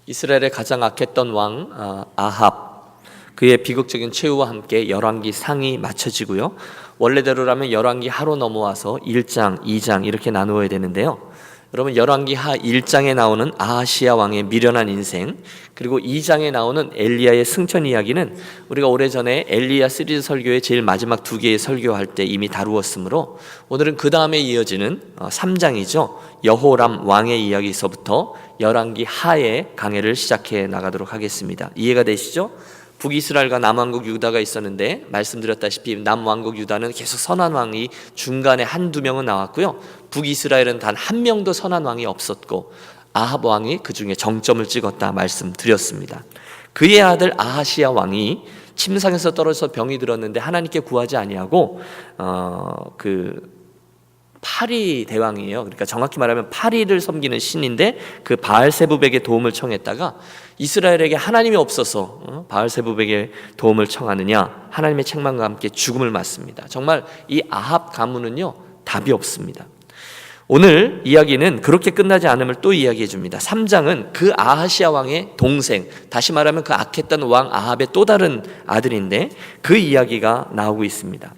이스라엘의 가장 악했던 왕 아합, 그의 비극적인 최후와 함께 열왕기 상이 맞춰지고요. 원래대로라면 열왕기 하로 넘어와서 1장, 2장 이렇게 나누어야 되는데요. 여러분, 열왕기 하 1장에 나오는 아하시야 왕의 미련한 인생, 그리고 2장에 나오는 엘리야의 승천 이야기는 우리가 오래전에 엘리야 시리즈 설교의 제일 마지막 두 개의 설교할 때 이미 다루었으므로 오늘은 그 다음에 이어지는 3장이죠. 여호람 왕의 이야기서부터 열왕기 하의 강해를 시작해 나가도록 하겠습니다. 이해가 되시죠? 북이스라엘과 남왕국 유다가 있었는데 말씀드렸다시피 남왕국 유다는 계속 선한 왕이 중간에 한두 명은 나왔고요. 북이스라엘은 단 한 명도 선한 왕이 없었고 아합 왕이 그 중에 정점을 찍었다 말씀드렸습니다. 그의 아들 아하시야 왕이 침상에서 떨어져서 병이 들었는데 하나님께 구하지 아니하고 파리 대왕이에요. 그러니까 정확히 말하면 파리를 섬기는 신인데 그 바알세부백의 도움을 청했다가 이스라엘에게 하나님이 없어서 바알세부백의 도움을 청하느냐, 하나님의 책망과 함께 죽음을 맞습니다. 정말 이 아합 가문은요 답이 없습니다. 오늘 이야기는 그렇게 끝나지 않음을 또 이야기해 줍니다. 3장은 그 아하시야 왕의 동생, 다시 말하면 그 악했던 왕 아합의 또 다른 아들인데 그 이야기가 나오고 있습니다.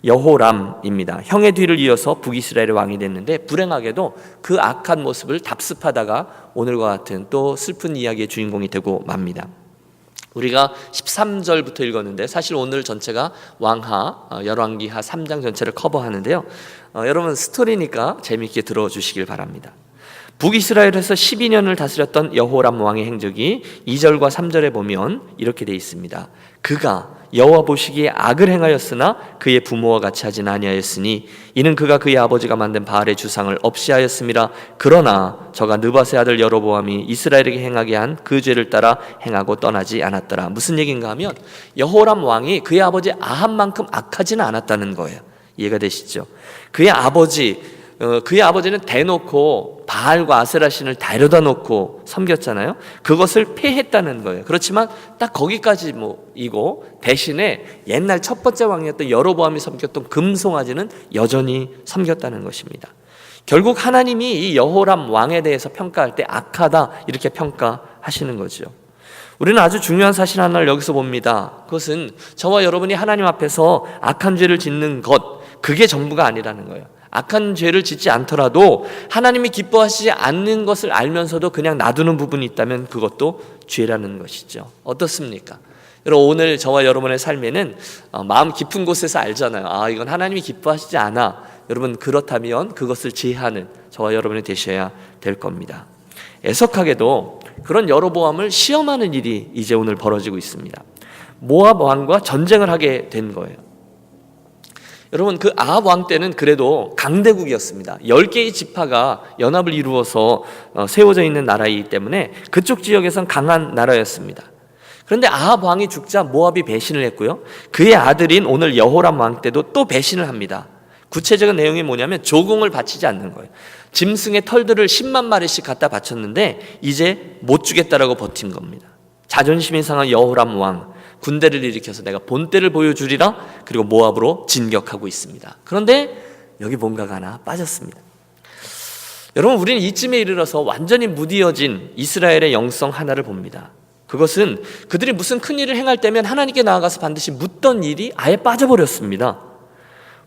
여호람입니다. 형의 뒤를 이어서 북이스라엘의 왕이 됐는데 불행하게도 그 악한 모습을 답습하다가 오늘과 같은 또 슬픈 이야기의 주인공이 되고 맙니다. 우리가 13절부터 읽었는데 사실 오늘 전체가 왕하, 열왕기하 3장 전체를 커버하는데요. 여러분 스토리니까 재미있게 들어주시길 바랍니다. 북이스라엘에서 12년을 다스렸던 여호람 왕의 행적이 2절과 3절에 보면 이렇게 되어 있습니다. 그가 여호와 보시기에 악을 행하였으나 그의 부모와 같이 하진 아니하였으니 이는 그가 그의 아버지가 만든 바알의 주상을 없이 하였음이라. 그러나 저가 느밧의 아들 여로보암이 이스라엘에게 행하게 한 그 죄를 따라 행하고 떠나지 않았더라. 무슨 얘기인가 하면 여호람 왕이 그의 아버지 아합만큼 악하지는 않았다는 거예요. 이해가 되시죠? 그의 아버지는 대놓고 바알과 아세라 신을 데려다 놓고 섬겼잖아요. 그것을 폐했다는 거예요. 그렇지만 딱 거기까지 이고 대신에 옛날 첫 번째 왕이었던 여로보암이 섬겼던 금송아지는 여전히 섬겼다는 것입니다. 결국 하나님이 이 여호람 왕에 대해서 평가할 때 악하다 이렇게 평가하시는 거죠. 우리는 아주 중요한 사실 하나를 여기서 봅니다. 그것은 저와 여러분이 하나님 앞에서 악한 죄를 짓는 것, 그게 전부가 아니라는 거예요. 악한 죄를 짓지 않더라도 하나님이 기뻐하시지 않는 것을 알면서도 그냥 놔두는 부분이 있다면 그것도 죄라는 것이죠. 어떻습니까? 여러분, 오늘 저와 여러분의 삶에는 마음 깊은 곳에서 알잖아요. 이건 하나님이 기뻐하시지 않아. 여러분, 그렇다면 그것을 제하는 저와 여러분이 되셔야 될 겁니다. 애석하게도 그런 여로보암을 시험하는 일이 이제 오늘 벌어지고 있습니다. 모압 왕과 전쟁을 하게 된 거예요. 여러분, 그 아합 왕 때는 그래도 강대국이었습니다. 10개의 지파가 연합을 이루어서 세워져 있는 나라이기 때문에 그쪽 지역에선 강한 나라였습니다. 그런데 아합 왕이 죽자 모압이 배신을 했고요. 그의 아들인 오늘 여호람 왕 때도 또 배신을 합니다. 구체적인 내용이 뭐냐면 조공을 바치지 않는 거예요. 짐승의 털들을 10만 마리씩 갖다 바쳤는데 이제 못 주겠다라고 버틴 겁니다. 자존심이 상한 여호람 왕, 군대를 일으켜서 내가 본때를 보여주리라. 그리고 모압으로 진격하고 있습니다. 그런데 여기 뭔가가 하나 빠졌습니다. 여러분, 우리는 이쯤에 이르러서 완전히 무디어진 이스라엘의 영성 하나를 봅니다. 그것은 그들이 무슨 큰 일을 행할 때면 하나님께 나아가서 반드시 묻던 일이 아예 빠져버렸습니다.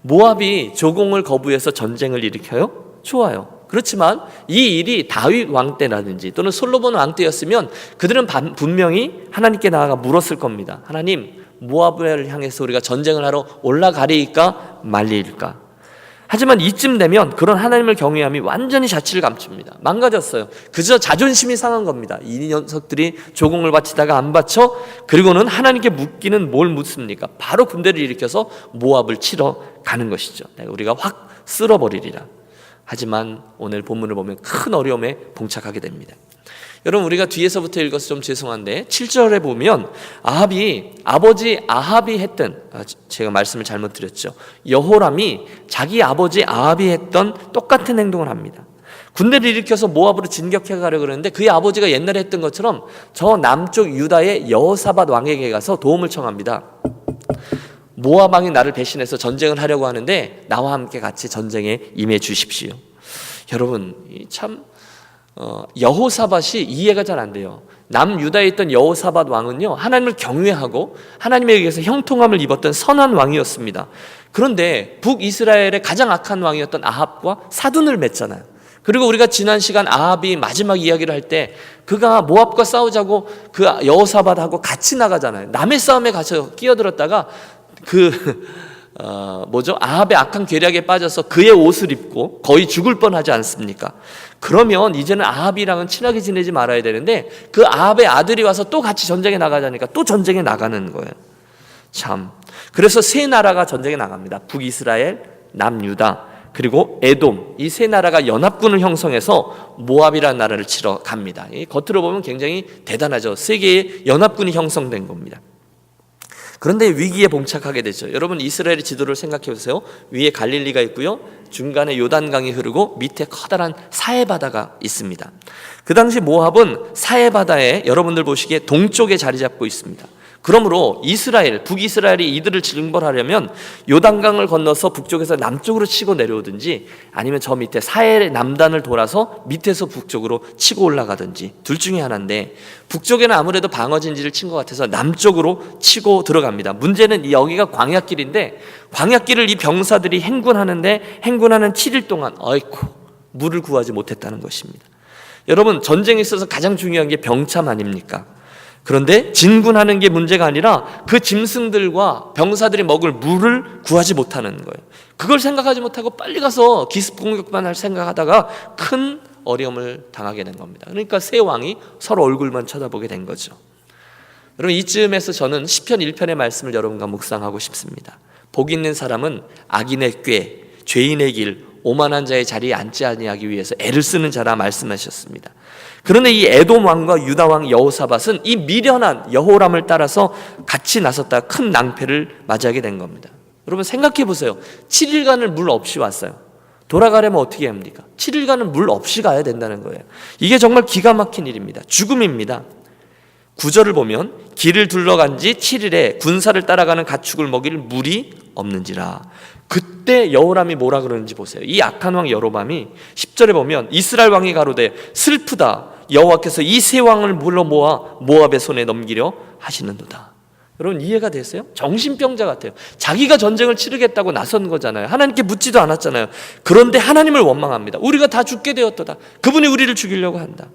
모압이 조공을 거부해서 전쟁을 일으켜요? 좋아요. 그렇지만 이 일이 다윗 왕 때라든지 또는 솔로몬 왕 때였으면 그들은 분명히 하나님께 나아가 물었을 겁니다. 하나님, 모압을 향해서 우리가 전쟁을 하러 올라가리이까 말리일까? 하지만 이쯤 되면 그런 하나님을 경외함이 완전히 자취를 감춥니다. 망가졌어요. 그저 자존심이 상한 겁니다. 이 녀석들이 조공을 바치다가 안 바쳐? 그리고는 하나님께 묻기는 뭘 묻습니까? 바로 군대를 일으켜서 모압을 치러 가는 것이죠. 우리가 확 쓸어버리리라. 하지만 오늘 본문을 보면 큰 어려움에 봉착하게 됩니다. 여러분, 우리가 뒤에서부터 읽어서 좀 죄송한데 7절에 보면 아버지 아합이 했던, 제가 말씀을 잘못 드렸죠. 여호람이 자기 아버지 아합이 했던 똑같은 행동을 합니다. 군대를 일으켜서 모압으로 진격해 가려고 그러는데 그의 아버지가 옛날에 했던 것처럼 저 남쪽 유다의 여호사밧 왕에게 가서 도움을 청합니다. 모압 왕이 나를 배신해서 전쟁을 하려고 하는데 나와 함께 같이 전쟁에 임해 주십시오. 여러분, 참 여호사밧이 이해가 잘 안 돼요. 남유다에 있던 여호사밧 왕은요, 하나님을 경외하고 하나님에 의해서 형통함을 입었던 선한 왕이었습니다. 그런데 북이스라엘의 가장 악한 왕이었던 아합과 사돈을 맺잖아요. 그리고 우리가 지난 시간 아합이 마지막 이야기를 할 때 그가 모압과 싸우자고 그 여호사밧하고 같이 나가잖아요. 남의 싸움에 가서 끼어들었다가 아합의 악한 계략에 빠져서 그의 옷을 입고 거의 죽을 뻔하지 않습니까? 그러면 이제는 아합이랑은 친하게 지내지 말아야 되는데 그 아합의 아들이 와서 또 같이 전쟁에 나가자니까 또 전쟁에 나가는 거예요. 참. 그래서 세 나라가 전쟁에 나갑니다. 북이스라엘, 남유다, 그리고 에돔, 이 세 나라가 연합군을 형성해서 모압이라는 나라를 치러 갑니다. 겉으로 보면 굉장히 대단하죠. 세 개의 연합군이 형성된 겁니다. 그런데 위기에 봉착하게 되죠. 여러분, 이스라엘의 지도를 생각해 보세요. 위에 갈릴리가 있고요, 중간에 요단강이 흐르고 밑에 커다란 사해바다가 있습니다. 그 당시 모압은 사해바다에 여러분들 보시기에 동쪽에 자리 잡고 있습니다. 그러므로 북이스라엘이 이들을 징벌하려면 요단강을 건너서 북쪽에서 남쪽으로 치고 내려오든지 아니면 저 밑에 사해 남단을 돌아서 밑에서 북쪽으로 치고 올라가든지 둘 중에 하나인데, 북쪽에는 아무래도 방어진지를 친 것 같아서 남쪽으로 치고 들어갑니다. 문제는 여기가 광야길인데 광야길을 이 병사들이 행군하는 7일 동안 물을 구하지 못했다는 것입니다. 여러분, 전쟁에 있어서 가장 중요한 게 병참 아닙니까? 그런데 진군하는 게 문제가 아니라 그 짐승들과 병사들이 먹을 물을 구하지 못하는 거예요. 그걸 생각하지 못하고 빨리 가서 기습 공격만 할 생각하다가 큰 어려움을 당하게 된 겁니다. 그러니까 세 왕이 서로 얼굴만 쳐다보게 된 거죠. 여러분, 이쯤에서 저는 시편 1편의 말씀을 여러분과 묵상하고 싶습니다. 복 있는 사람은 악인의 꾀, 죄인의 길, 오만한 자의 자리에 앉지 아니하기 위해서 애를 쓰는 자라 말씀하셨습니다. 그런데 이 에돔 왕과 유다 왕 여호사밧은 이 미련한 여호람을 따라서 같이 나섰다가 큰 낭패를 맞이하게 된 겁니다. 여러분, 생각해 보세요. 7일간을 물 없이 왔어요. 돌아가려면 어떻게 합니까? 7일간은 물 없이 가야 된다는 거예요. 이게 정말 기가 막힌 일입니다. 죽음입니다. 9절을 보면 길을 둘러간 지 7일에 군사를 따라가는 가축을 먹일 물이 없는지라. 그때 여호람이 뭐라 그러는지 보세요. 이 악한 왕 여로밤이 10절에 보면 이스라엘 왕이 가로되 슬프다, 여호와께서 이 세 왕을 불러 모아 모압의 손에 넘기려 하시는도다. 여러분, 이해가 되세요? 정신병자 같아요. 자기가 전쟁을 치르겠다고 나선 거잖아요. 하나님께 묻지도 않았잖아요. 그런데 하나님을 원망합니다. 우리가 다 죽게 되었도다. 그분이 우리를 죽이려고 한다.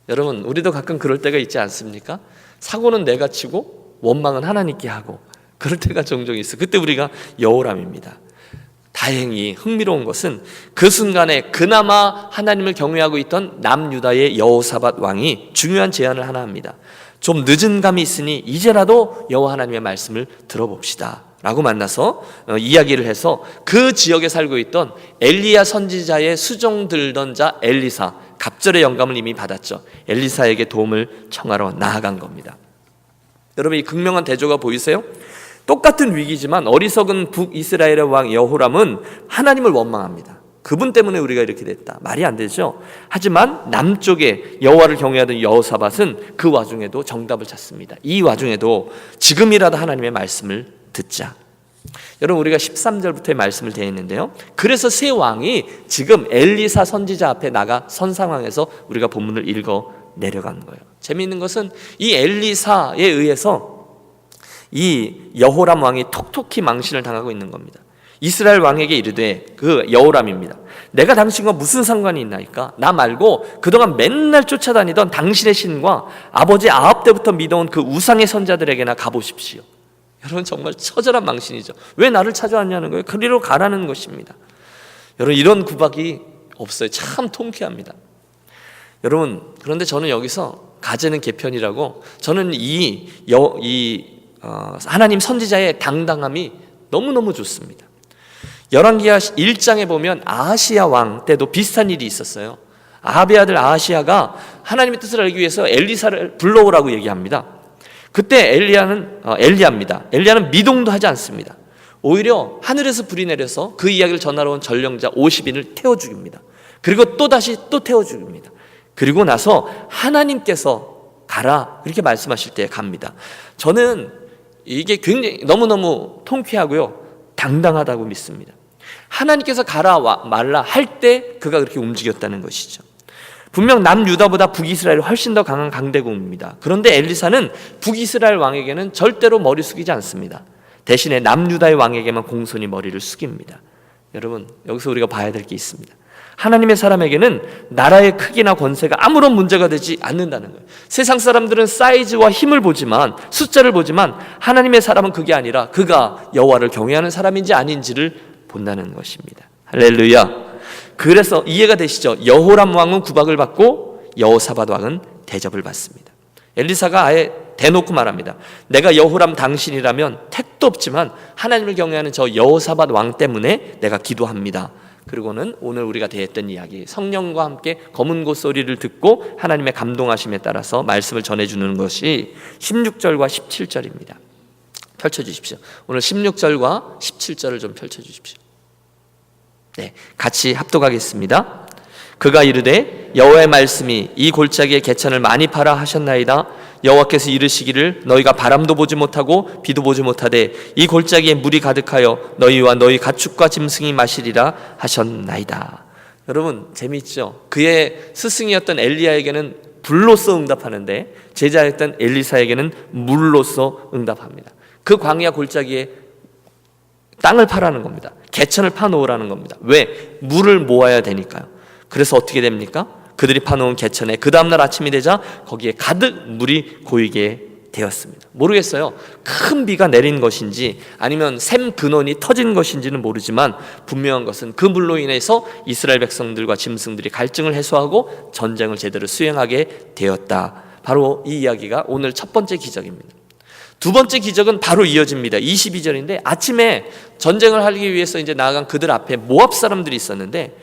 여러분, 우리도 가끔 그럴 때가 있지 않습니까? 사고는 내가 치고 원망은 하나님께 하고 그럴 때가 종종 있어요. 그때 우리가 여호람입니다. 다행히 흥미로운 것은 그 순간에 그나마 하나님을 경외하고 있던 남유다의 여호사밧 왕이 중요한 제안을 하나 합니다. 좀 늦은 감이 있으니 이제라도 여호와 하나님의 말씀을 들어봅시다 라고 만나서 이야기를 해서 그 지역에 살고 있던 엘리야 선지자의 수종 들던 자 엘리사, 갑절의 영감을 이미 받았죠. 엘리사에게 도움을 청하러 나아간 겁니다. 여러분, 이 극명한 대조가 보이세요? 똑같은 위기지만 어리석은 북이스라엘의 왕 여호람은 하나님을 원망합니다. 그분 때문에 우리가 이렇게 됐다. 말이 안 되죠. 하지만 남쪽에 여호와를 경외하던 여호사밧은 그 와중에도 정답을 찾습니다. 이 와중에도 지금이라도 하나님의 말씀을 듣자. 여러분, 우리가 13절부터의 말씀을 대했는데요, 그래서 세 왕이 지금 엘리사 선지자 앞에 나가 선 상황에서 우리가 본문을 읽어 내려간 거예요. 재미있는 것은 이 엘리사에 의해서 이 여호람 왕이 톡톡히 망신을 당하고 있는 겁니다. 이스라엘 왕에게 이르되, 그 여호람입니다, 내가 당신과 무슨 상관이 있나이까? 나 말고 그동안 맨날 쫓아다니던 당신의 신과 아버지 아합 때부터 믿어온 그 우상의 선자들에게나 가보십시오. 여러분, 정말 처절한 망신이죠. 왜 나를 찾아왔냐는 거예요. 그리로 가라는 것입니다. 여러분, 이런 구박이 없어요. 참 통쾌합니다. 여러분, 그런데 저는 여기서 가재는 개편이라고, 저는 하나님 선지자의 당당함이 너무너무 좋습니다. 열왕기하 1장에 보면 아하시야 왕 때도 비슷한 일이 있었어요. 아합의 아들 아하시야가 하나님의 뜻을 알기 위해서 엘리사를 불러오라고 얘기합니다. 그때 엘리야는 미동도 하지 않습니다. 오히려 하늘에서 불이 내려서 그 이야기를 전하러 온 전령자 50인을 태워 죽입니다. 그리고 또다시 또 태워 죽입니다. 그리고 나서 하나님께서 가라 그렇게 말씀하실 때 갑니다. 저는 이게 굉장히 너무너무 통쾌하고요, 당당하다고 믿습니다. 하나님께서 가라 말라 할 때 그가 그렇게 움직였다는 것이죠. 분명 남유다보다 북이스라엘이 훨씬 더 강한 강대국입니다. 그런데 엘리사는 북이스라엘 왕에게는 절대로 머리 숙이지 않습니다. 대신에 남유다의 왕에게만 공손히 머리를 숙입니다. 여러분, 여기서 우리가 봐야 될 게 있습니다. 하나님의 사람에게는 나라의 크기나 권세가 아무런 문제가 되지 않는다는 거예요. 세상 사람들은 사이즈와 힘을 보지만, 숫자를 보지만, 하나님의 사람은 그게 아니라 그가 여호와를 경외하는 사람인지 아닌지를 본다는 것입니다. 할렐루야. 그래서 이해가 되시죠? 여호람 왕은 구박을 받고 여호사밧 왕은 대접을 받습니다. 엘리사가 아예 대놓고 말합니다. 내가 여호람 당신이라면 택도 없지만 하나님을 경외하는 저 여호사밧 왕 때문에 내가 기도합니다. 그리고는 오늘 우리가 대했던 이야기, 성령과 함께 검은 곳 소리를 듣고 하나님의 감동하심에 따라서 말씀을 전해주는 것이 16절과 17절입니다. 펼쳐주십시오. 오늘 16절과 17절을 좀 펼쳐주십시오. 네, 같이 합독하겠습니다. 그가 이르되 여호와의 말씀이 이 골짜기에 개천을 많이 파라 하셨나이다. 여호와께서 이르시기를 너희가 바람도 보지 못하고 비도 보지 못하되 이 골짜기에 물이 가득하여 너희와 너희 가축과 짐승이 마시리라 하셨나이다. 여러분, 재미있죠? 그의 스승이었던 엘리야에게는 불로서 응답하는데 제자였던 엘리사에게는 물로서 응답합니다. 그 광야 골짜기에 땅을 파라는 겁니다. 개천을 파놓으라는 겁니다. 왜? 물을 모아야 되니까요. 그래서 어떻게 됩니까? 그들이 파놓은 개천에 그 다음날 아침이 되자 거기에 가득 물이 고이게 되었습니다. 모르겠어요. 큰 비가 내린 것인지 아니면 샘 근원이 터진 것인지는 모르지만 분명한 것은 그 물로 인해서 이스라엘 백성들과 짐승들이 갈증을 해소하고 전쟁을 제대로 수행하게 되었다. 바로 이 이야기가 오늘 첫 번째 기적입니다. 두 번째 기적은 바로 이어집니다. 22절인데 아침에 전쟁을 하기 위해서 이제 나아간 그들 앞에 모압 사람들이 있었는데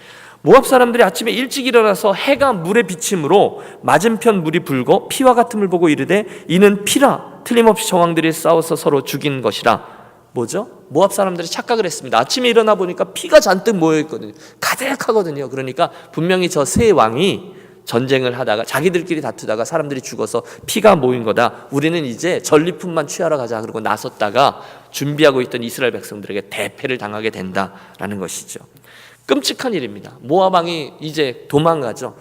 모압 사람들이 아침에 일찍 일어나서 해가 물에 비침으로 맞은편 물이 불고 피와 같음을 보고 이르되 이는 피라 틀림없이 저왕들이 싸워서 서로 죽인 것이라. 뭐죠? 모압 사람들이 착각을 했습니다. 아침에 일어나 보니까 피가 잔뜩 모여있거든요. 가득하거든요. 그러니까 분명히 저 세 왕이 전쟁을 하다가 자기들끼리 다투다가 사람들이 죽어서 피가 모인 거다. 우리는 이제 전리품만 취하러 가자. 그러고 나섰다가 준비하고 있던 이스라엘 백성들에게 대패를 당하게 된다라는 것이죠. 끔찍한 일입니다. 모압 왕이 이제 도망가죠.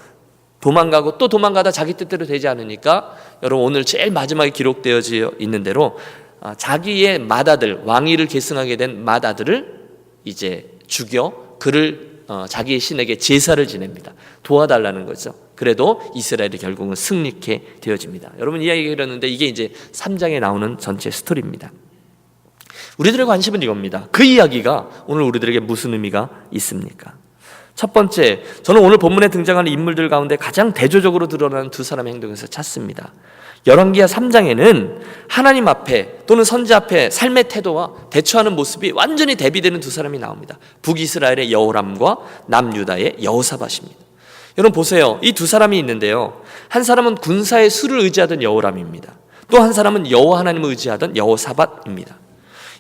도망가고 또 도망가다 자기 뜻대로 되지 않으니까 여러분 오늘 제일 마지막에 기록되어져 있는 대로 자기의 맏아들, 왕위를 계승하게 된 맏아들을 이제 죽여 그를 자기의 신에게 제사를 지냅니다. 도와달라는 거죠. 그래도 이스라엘이 결국은 승리케 되어집니다. 여러분 이야기가 이러는데 이게 이제 3장에 나오는 전체 스토리입니다. 우리들의 관심은 이겁니다. 그 이야기가 오늘 우리들에게 무슨 의미가 있습니까? 첫 번째, 저는 오늘 본문에 등장하는 인물들 가운데 가장 대조적으로 드러나는 두 사람의 행동에서 찾습니다. 열왕기하 3장에는 하나님 앞에 또는 선지 앞에 삶의 태도와 대처하는 모습이 완전히 대비되는 두 사람이 나옵니다. 북이스라엘의 여호람과 남유다의 여호사밧입니다. 여러분 보세요. 이 두 사람이 있는데요. 한 사람은 군사의 수를 의지하던 여호람입니다. 또 한 사람은 여호와 하나님을 의지하던 여호사밧입니다.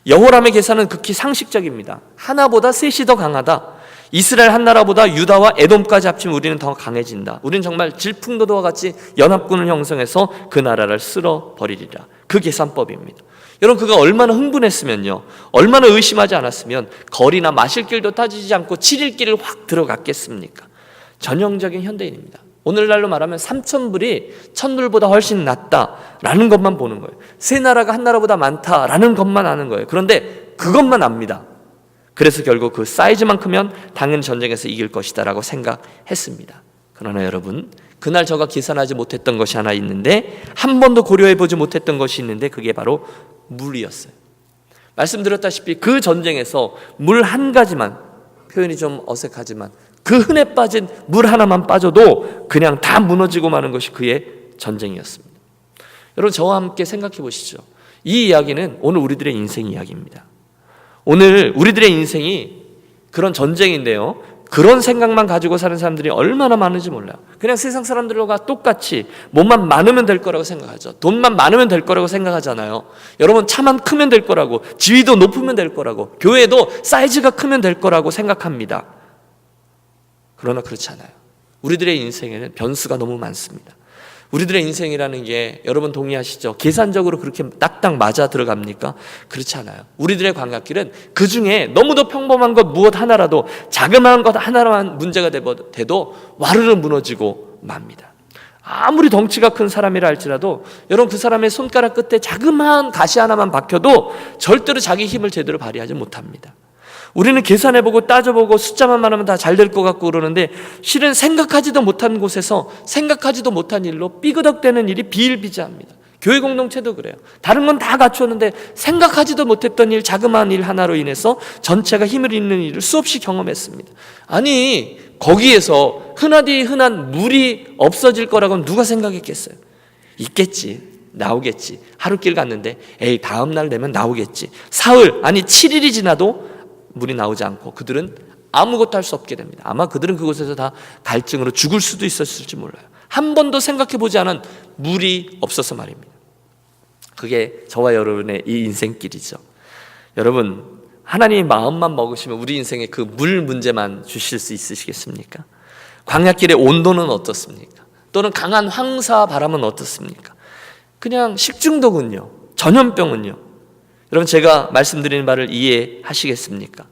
여호람의 계산은 극히 상식적입니다. 하나보다 셋이 더 강하다. 이스라엘 한 나라보다 유다와 에돔까지 합치면 우리는 더 강해진다. 우리는 정말 질풍노도와 같이 연합군을 형성해서 그 나라를 쓸어버리리라. 그 계산법입니다. 여러분 그가 얼마나 흥분했으면요, 얼마나 의심하지 않았으면 거리나 마실 길도 따지지 않고 7일 길을 확 들어갔겠습니까? 전형적인 현대인입니다. 오늘날로 말하면 3,000불이 1,000불보다 훨씬 낫다라는 것만 보는 거예요. 세 나라가 한 나라보다 많다라는 것만 아는 거예요. 그런데 그것만 압니다. 그래서 결국 그 사이즈만 크면 당연히 전쟁에서 이길 것이다 라고 생각했습니다. 그러나 여러분, 그날 저가 계산하지 못했던 것이 하나 있는데, 한 번도 고려해보지 못했던 것이 있는데 그게 바로 물이었어요. 말씀드렸다시피 그 전쟁에서 물 한 가지만, 표현이 좀 어색하지만 그 흔해 빠진 물 하나만 빠져도 그냥 다 무너지고 마는 것이 그의 전쟁이었습니다. 여러분 저와 함께 생각해 보시죠. 이 이야기는 오늘 우리들의 인생 이야기입니다. 오늘 우리들의 인생이 그런 전쟁인데요, 그런 생각만 가지고 사는 사람들이 얼마나 많은지 몰라요. 그냥 세상 사람들과 똑같이 몸만 많으면 될 거라고 생각하죠. 돈만 많으면 될 거라고 생각하잖아요. 여러분 차만 크면 될 거라고, 지위도 높으면 될 거라고, 교회도 사이즈가 크면 될 거라고 생각합니다. 그러나 그렇지 않아요. 우리들의 인생에는 변수가 너무 많습니다. 우리들의 인생이라는 게 여러분 동의하시죠? 계산적으로 그렇게 딱딱 맞아 들어갑니까? 그렇지 않아요. 우리들의 광야길은 그 중에 너무도 평범한 것 무엇 하나라도, 자그마한 것 하나만 문제가 돼도 와르르 무너지고 맙니다. 아무리 덩치가 큰 사람이라 할지라도 여러분 그 사람의 손가락 끝에 자그마한 가시 하나만 박혀도 절대로 자기 힘을 제대로 발휘하지 못합니다. 우리는 계산해보고 따져보고 숫자만 많으면 다 잘 될 것 같고 그러는데 실은 생각하지도 못한 곳에서 생각하지도 못한 일로 삐그덕대는 일이 비일비재합니다. 교회 공동체도 그래요. 다른 건 다 갖추었는데 생각하지도 못했던 일, 자그마한 일 하나로 인해서 전체가 힘을 잃는 일을 수없이 경험했습니다. 아니 거기에서 흔하디 흔한 물이 없어질 거라고는 누가 생각했겠어요? 있겠지, 나오겠지. 하루길 갔는데 에이 다음날 되면 나오겠지. 사흘 아니 7일이 지나도 물이 나오지 않고 그들은 아무것도 할 수 없게 됩니다. 아마 그들은 그곳에서 다 갈증으로 죽을 수도 있었을지 몰라요. 한 번도 생각해보지 않은 물이 없어서 말입니다. 그게 저와 여러분의 이 인생길이죠. 여러분 하나님이 마음만 먹으시면 우리 인생에 그 물 문제만 주실 수 있으시겠습니까? 광야길의 온도는 어떻습니까? 또는 강한 황사 바람은 어떻습니까? 그냥 식중독은요, 전염병은요. 여러분 제가 말씀드리는 바를 이해하시겠습니까?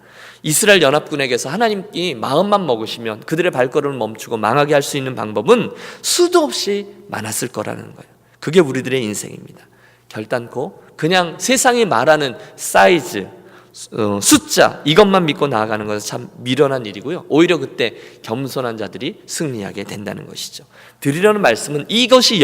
이스라엘 연합군에게서 하나님이 마음만 먹으시면 그들의 발걸음을 멈추고 망하게 할 수 있는 방법은 수도 없이 많았을 거라는 거예요. 그게 우리들의 인생입니다. 결단코 그냥 세상이 말하는 사이즈, 숫자 이것만 믿고 나아가는 것은 참 미련한 일이고요. 오히려 그때 겸손한 자들이 승리하게 된다는 것이죠. 드리려는 말씀은 이것이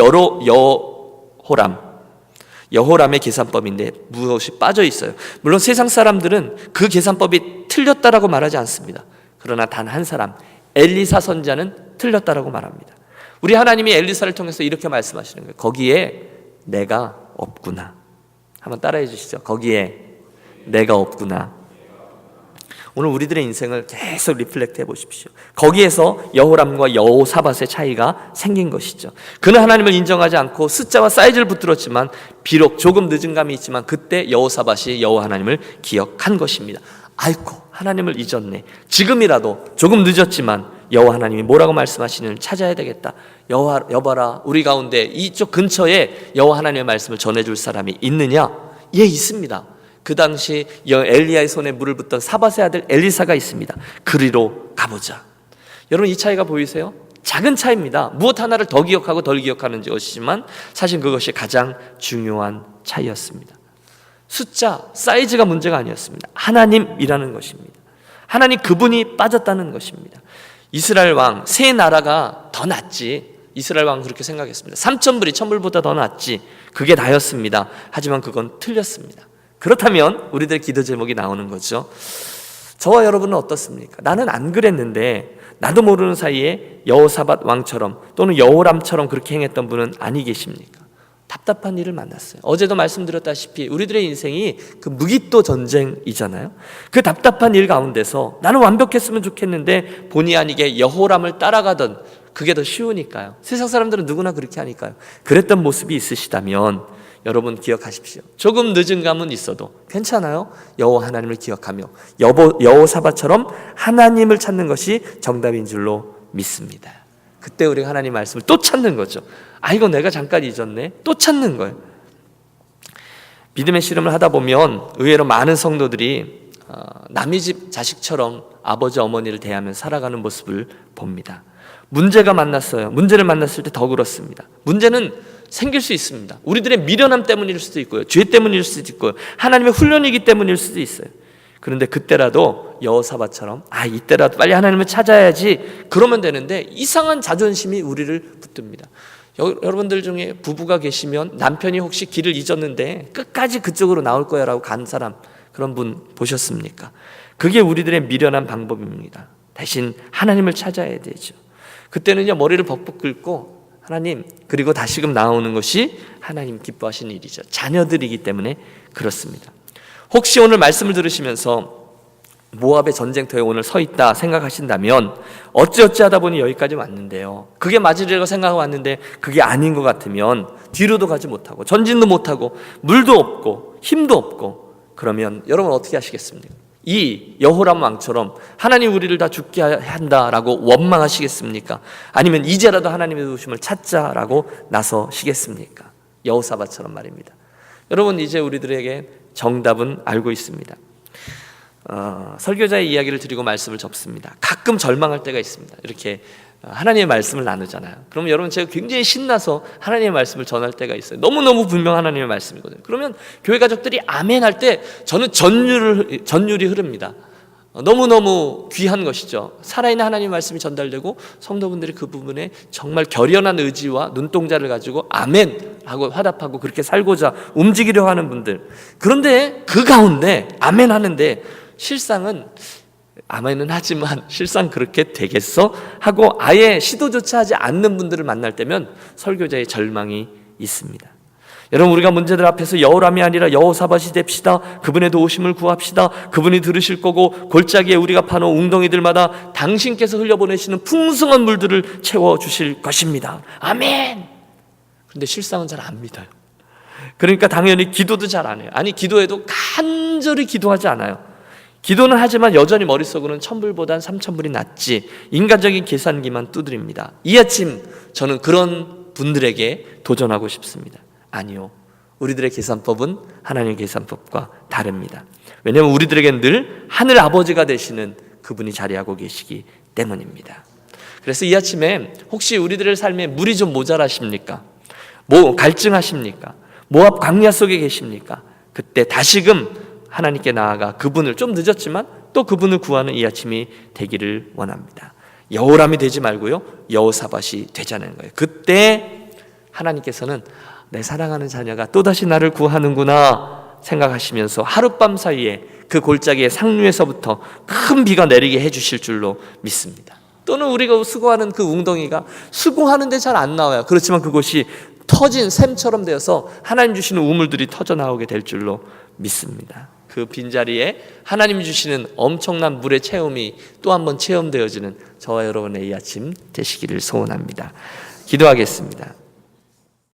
여호람의 계산법인데 무엇이 빠져 있어요. 물론 세상 사람들은 그 계산법이 틀렸다라고 말하지 않습니다. 그러나 단 한 사람 엘리사 선지자는 틀렸다라고 말합니다. 우리 하나님이 엘리사를 통해서 이렇게 말씀하시는 거예요. 거기에 내가 없구나. 한번 따라해 주시죠. 거기에 내가 없구나. 오늘 우리들의 인생을 계속 리플렉트 해보십시오. 거기에서 여호람과 여호사밧의 차이가 생긴 것이죠. 그는 하나님을 인정하지 않고 숫자와 사이즈를 붙들었지만 비록 조금 늦은 감이 있지만 그때 여호사밧이 여호와 하나님을 기억한 것입니다. 아이고 하나님을 잊었네. 지금이라도 조금 늦었지만 여호와 하나님이 뭐라고 말씀하시는지 찾아야 되겠다. 여봐라 우리 가운데 이쪽 근처에 여호와 하나님의 말씀을 전해줄 사람이 있느냐? 예, 있습니다. 그 당시 엘리야의 손에 물을 붓던 사밧의 아들 엘리사가 있습니다. 그리로 가보자. 여러분 이 차이가 보이세요? 작은 차이입니다. 무엇 하나를 더 기억하고 덜 기억하는 것이지만 사실 그것이 가장 중요한 차이였습니다. 숫자, 사이즈가 문제가 아니었습니다. 하나님이라는 것입니다. 하나님 그분이 빠졌다는 것입니다. 이스라엘 왕, 세 나라가 더 낫지. 이스라엘 왕은 그렇게 생각했습니다. 3,000불이 1,000불보다 더 낫지. 그게 다였습니다. 하지만 그건 틀렸습니다. 그렇다면 우리들 기도 제목이 나오는 거죠. 저와 여러분은 어떻습니까? 나는 안 그랬는데 나도 모르는 사이에 여호사밧 왕처럼 또는 여호람처럼 그렇게 행했던 분은 아니 계십니까? 답답한 일을 만났어요. 어제도 말씀드렸다시피 우리들의 인생이 그 무기또 전쟁이잖아요. 그 답답한 일 가운데서 나는 완벽했으면 좋겠는데 본의 아니게 여호람을 따라가던 그게 더 쉬우니까요. 세상 사람들은 누구나 그렇게 하니까요. 그랬던 모습이 있으시다면 여러분 기억하십시오. 조금 늦은 감은 있어도 괜찮아요. 여호와 하나님을 기억하며 여호사밧처럼 하나님을 찾는 것이 정답인 줄로 믿습니다. 그때 우리가 하나님 말씀을 또 찾는 거죠. 아 이거 내가 잠깐 잊었네. 또 찾는 거예요. 믿음의 씨름을 하다 보면 의외로 많은 성도들이 남의 집 자식처럼 아버지 어머니를 대하며 살아가는 모습을 봅니다. 문제가 만났어요. 문제를 만났을 때 더 그렇습니다. 문제는 생길 수 있습니다. 우리들의 미련함 때문일 수도 있고요. 죄 때문일 수도 있고요. 하나님의 훈련이기 때문일 수도 있어요. 그런데 그때라도 여호사밧처럼 이때라도 빨리 하나님을 찾아야지 그러면 되는데 이상한 자존심이 우리를 붙듭니다. 여러분들 중에 부부가 계시면 남편이 혹시 길을 잊었는데 끝까지 그쪽으로 나올 거야 라고 간 사람 그런 분 보셨습니까? 그게 우리들의 미련한 방법입니다. 대신 하나님을 찾아야 되죠. 그때는요 머리를 벅벅 긁고 하나님 그리고 다시금 나오는 것이 하나님 기뻐하시는 일이죠. 자녀들이기 때문에 그렇습니다. 혹시 오늘 말씀을 들으시면서 모압의 전쟁터에 오늘 서 있다 생각하신다면 어찌어찌 하다 보니 여기까지 왔는데요. 그게 맞으리라고 생각하고 왔는데 그게 아닌 것 같으면 뒤로도 가지 못하고 전진도 못하고 물도 없고 힘도 없고 그러면 여러분 어떻게 하시겠습니까? 이 여호람 왕처럼 하나님 우리를 다 죽게 한다라고 원망하시겠습니까? 아니면 이제라도 하나님의 도우심을 찾자라고 나서시겠습니까? 여호사밧처럼 말입니다. 여러분 이제 우리들에게 정답은 알고 있습니다. 설교자의 이야기를 드리고 말씀을 접습니다. 가끔 절망할 때가 있습니다. 이렇게 하나님의 말씀을 나누잖아요. 그러면 여러분 제가 굉장히 신나서 하나님의 말씀을 전할 때가 있어요. 너무너무 분명한 하나님의 말씀이거든요. 그러면 교회 가족들이 아멘 할 때 저는 전율이 흐릅니다. 너무너무 귀한 것이죠. 살아있는 하나님의 말씀이 전달되고 성도분들이 그 부분에 정말 결연한 의지와 눈동자를 가지고 아멘 하고 화답하고 그렇게 살고자 움직이려 하는 분들. 그런데 그 가운데 아멘 하는데 실상은 아멘은 하지만 실상 그렇게 되겠어? 하고 아예 시도조차 하지 않는 분들을 만날 때면 설교자의 절망이 있습니다. 여러분, 우리가 문제들 앞에서 여호람이 아니라 여호사밧이 됩시다. 그분의 도우심을 구합시다. 그분이 들으실 거고 골짜기에 우리가 파놓은 웅덩이들마다 당신께서 흘려보내시는 풍성한 물들을 채워주실 것입니다. 아멘! 그런데 실상은 잘 안 믿어요. 그러니까 당연히 기도도 잘 안 해요. 아니, 기도해도 간절히 기도하지 않아요. 기도는 하지만 여전히 머릿속으로는 1000불보단 3000불이 낫지, 인간적인 계산기만 두드립니다. 이 아침 저는 그런 분들에게 도전하고 싶습니다. 아니요, 우리들의 계산법은 하나님의 계산법과 다릅니다. 왜냐하면 우리들에게는 늘 하늘 아버지가 되시는 그분이 자리하고 계시기 때문입니다. 그래서 이 아침에 혹시 우리들의 삶에 물이 좀 모자라십니까? 갈증하십니까? 모압 광야 속에 계십니까? 그때 다시금 하나님께 나아가 그분을, 좀 늦었지만 또 그분을 구하는 이 아침이 되기를 원합니다. 여호람이 되지 말고요, 여호사밧이 되자는 거예요. 그때 하나님께서는 내 사랑하는 자녀가 또다시 나를 구하는구나 생각하시면서 하룻밤 사이에 그 골짜기의 상류에서부터 큰 비가 내리게 해주실 줄로 믿습니다. 또는 우리가 수고하는 그 웅덩이가 수고하는데 잘 안 나와요. 그렇지만 그곳이 터진 샘처럼 되어서 하나님 주시는 우물들이 터져 나오게 될 줄로 믿습니다. 그 빈자리에 하나님 주시는 엄청난 물의 체험이 또 한 번 체험되어지는 저와 여러분의 이 아침 되시기를 소원합니다. 기도하겠습니다.